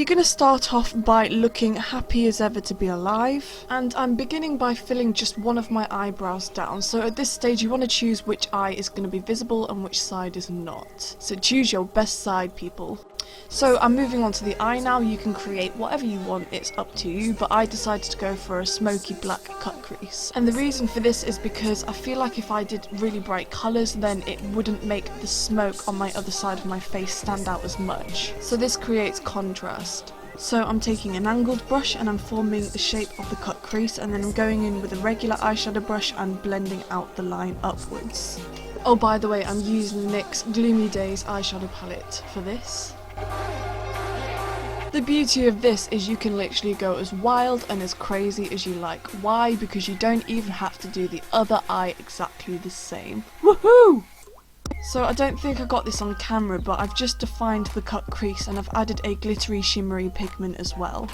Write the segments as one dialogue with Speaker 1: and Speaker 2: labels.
Speaker 1: you're going to start off by looking happy as ever to be alive, and I'm beginning by filling just one of my eyebrows down. So at this stage you want to choose which eye is going to be visible and which side is not. So choose your best side, people. So I'm moving on to the eye now. You can create whatever you want, it's up to you, but I decided to go for a smoky black cut crease. And the reason for this is because I feel like if I did really bright colours, then it wouldn't make the smoke on my other side of my face stand out as much. So this creates contrast. So I'm taking an angled brush and I'm forming the shape of the cut crease, and then I'm going in with a regular eyeshadow brush and blending out the line upwards. Oh, by the way, I'm using NYX's Gloomy Days eyeshadow palette for this. The beauty of this is you can literally go as wild and as crazy as you like. Why? Because you don't even have to do the other eye exactly the same. Woohoo! So I don't think I got this on camera, but I've just defined the cut crease and I've added a glittery shimmery pigment as well.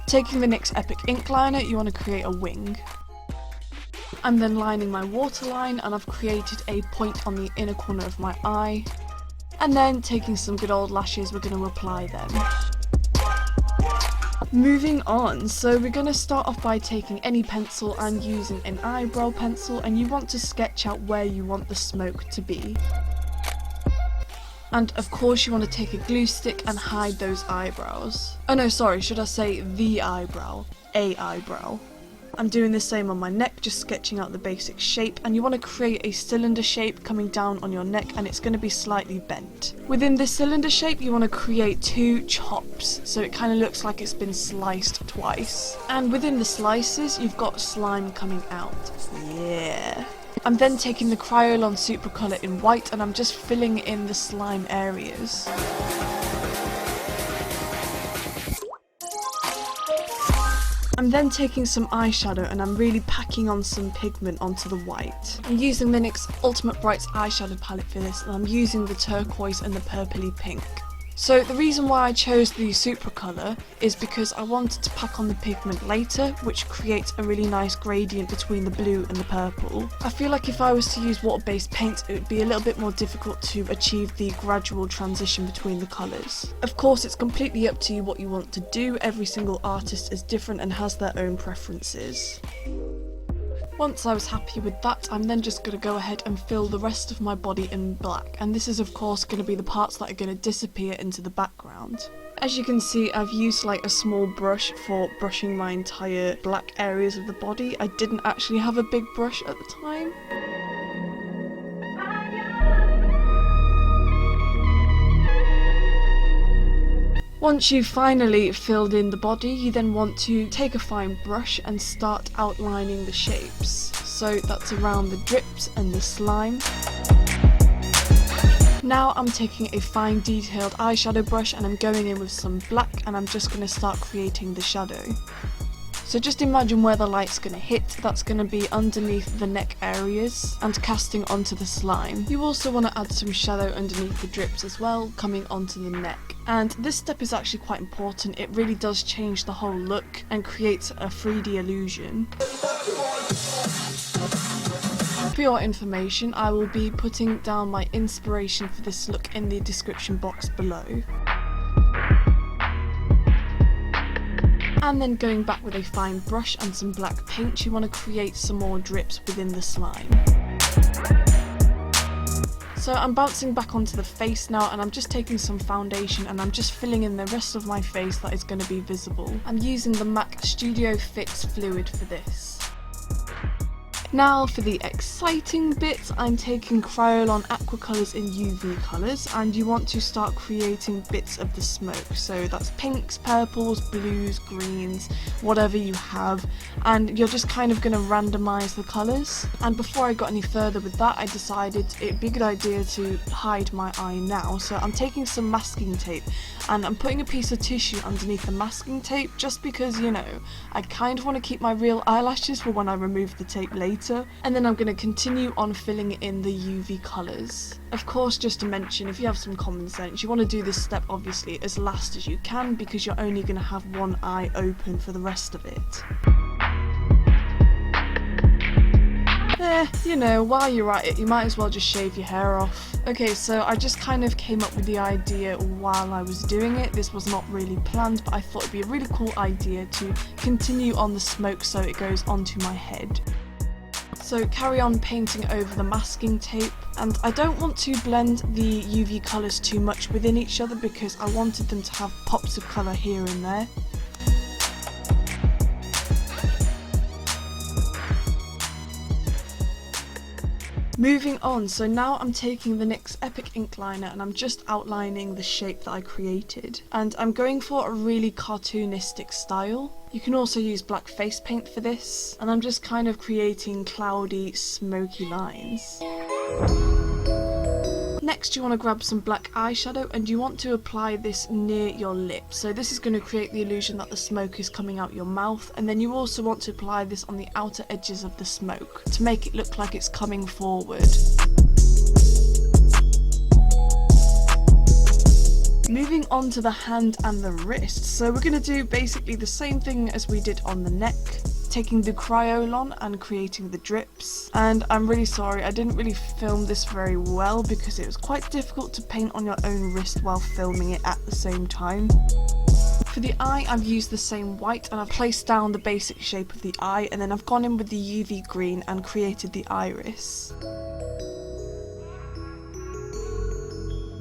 Speaker 1: Taking the NYX Epic ink liner, you want to create a wing. I'm then lining my waterline and I've created a point on the inner corner of my eye. And then taking some good old lashes, we're going to apply them. Moving on, so we're going to start off by taking any pencil and using an eyebrow pencil, and you want to sketch out where you want the smoke to be. And of course you want to take a glue stick and hide those eyebrows. Oh no, sorry, should I say the eyebrow? A eyebrow. I'm doing the same on my neck, just sketching out the basic shape, and you want to create a cylinder shape coming down on your neck, and it's going to be slightly bent. Within this cylinder shape you want to create two chops, so it kind of looks like it's been sliced twice. And within the slices you've got slime coming out. Yeah. I'm then taking the Kryolan Supracolours in white and I'm just filling in the slime areas. I'm then taking some eyeshadow and I'm really packing on some pigment onto the white. I'm using the NYX Ultimate Brights eyeshadow palette for this, and I'm using the turquoise and the purpley pink. So the reason why I chose the Supracolour is because I wanted to pack on the pigment later, which creates a really nice gradient between the blue and the purple. I feel like if I was to use water-based paint, it would be a little bit more difficult to achieve the gradual transition between the colours. Of course, it's completely up to you what you want to do. Every single artist is different and has their own preferences. Once I was happy with that, I'm then just going to go ahead and fill the rest of my body in black, and this is of course going to be the parts that are going to disappear into the background. As you can see, I've used like a small brush for brushing my entire black areas of the body. I didn't actually have a big brush at the time. Once you've finally filled in the body, you then want to take a fine brush and start outlining the shapes. So that's around the drips and the slime. Now I'm taking a fine detailed eyeshadow brush and I'm going in with some black, and I'm just going to start creating the shadow. So just imagine where the light's going to hit. That's going to be underneath the neck areas and casting onto the slime. You also want to add some shadow underneath the drips as well, coming onto the neck. And this step is actually quite important. It really does change the whole look and creates a 3D illusion. For your information, I will be putting down my inspiration for this look in the description box below. And then going back with a fine brush and some black paint, you want to create some more drips within the slime. So I'm bouncing back onto the face now, and I'm just taking some foundation and I'm just filling in the rest of my face that is going to be visible. I'm using the MAC Studio Fix fluid for this. Now for the exciting bits, I'm taking Kryolan Aqua Colors in UV colours, and you want to start creating bits of the smoke. So that's pinks, purples, blues, greens, whatever you have, and you're just kind of going to randomise the colours. And before I got any further with that, I decided it'd be a good idea to hide my eye now. So I'm taking some masking tape and I'm putting a piece of tissue underneath the masking tape, just because, you know, I kind of want to keep my real eyelashes for when I remove the tape later. And then I'm going to continue on filling in the UV colours. Of course, just to mention, if you have some common sense, you want to do this step obviously as last as you can, because you're only going to have one eye open for the rest of it. you know, while you're at it, you might as well just shave your hair off. Okay, so I just kind of came up with the idea while I was doing it. This was not really planned, but I thought it'd be a really cool idea to continue on the smoke so it goes onto my head. So carry on painting over the masking tape, and I don't want to blend the UV colours too much within each other because I wanted them to have pops of colour here and there. Moving on, so now I'm taking the NYX Epic ink liner and I'm just outlining the shape that I created. And I'm going for a really cartoonistic style. You can also use black face paint for this. And I'm just kind of creating cloudy, smoky lines. Next you want to grab some black eyeshadow and you want to apply this near your lips. So this is going to create the illusion that the smoke is coming out your mouth, and then you also want to apply this on the outer edges of the smoke to make it look like it's coming forward. Moving on to the hand and the wrist, so we're going to do basically the same thing as we did on the neck. Taking the Kryolan and creating the drips, and I'm really sorry I didn't really film this very well because it was quite difficult to paint on your own wrist while filming it at the same time. For the eye I've used the same white and I've placed down the basic shape of the eye, and then I've gone in with the UV green and created the iris.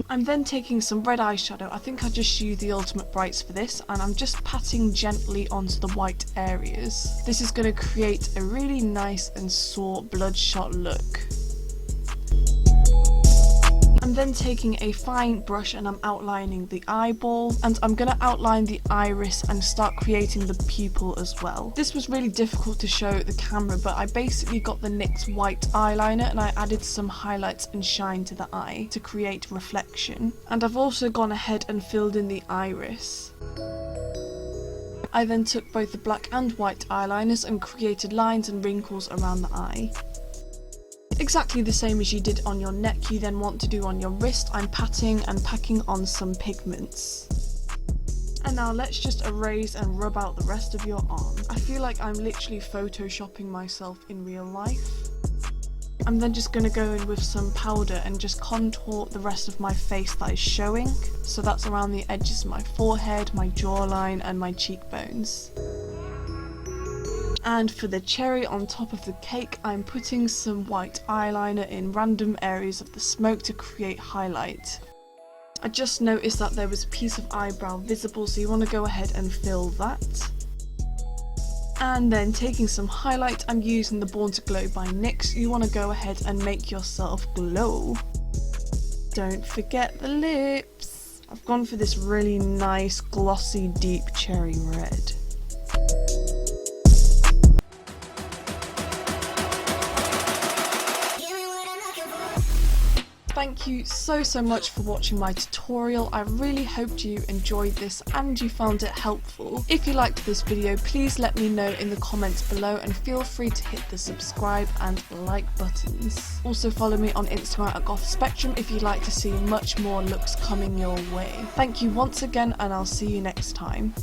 Speaker 1: I'm then taking some red eyeshadow. I think I just used the Ultimate Brights for this, and I'm just patting gently onto the white areas. This is going to create a really nice and sore bloodshot look. I'm then taking a fine brush and I'm outlining the eyeball, and I'm going to outline the iris and start creating the pupil as well. This was really difficult to show at the camera, but I basically got the NYX white eyeliner and I added some highlights and shine to the eye to create reflection. And I've also gone ahead and filled in the iris. I then took both the black and white eyeliners and created lines and wrinkles around the eye. Exactly the same as you did on your neck, you then want to do on your wrist. I'm patting and packing on some pigments. And now let's just erase and rub out the rest of your arm. I feel like I'm literally photoshopping myself in real life. I'm then just going to go in with some powder and just contour the rest of my face that is showing. So that's around the edges of my forehead, my jawline and my cheekbones. And for the cherry on top of the cake, I'm putting some white eyeliner in random areas of the smoke to create highlight. I just noticed that there was a piece of eyebrow visible, so you want to go ahead and fill that. And then taking some highlight, I'm using the Born to Glow by NYX. You want to go ahead and make yourself glow. Don't forget the lips. I've gone for this really nice glossy deep cherry red. Thank you so much for watching my tutorial. I really hoped you enjoyed this and you found it helpful. If you liked this video, please let me know in the comments below, and feel free to hit the subscribe and like buttons. Also follow me on Instagram at Goth Spectrum if you'd like to see much more looks coming your way. Thank you once again, and I'll see you next time.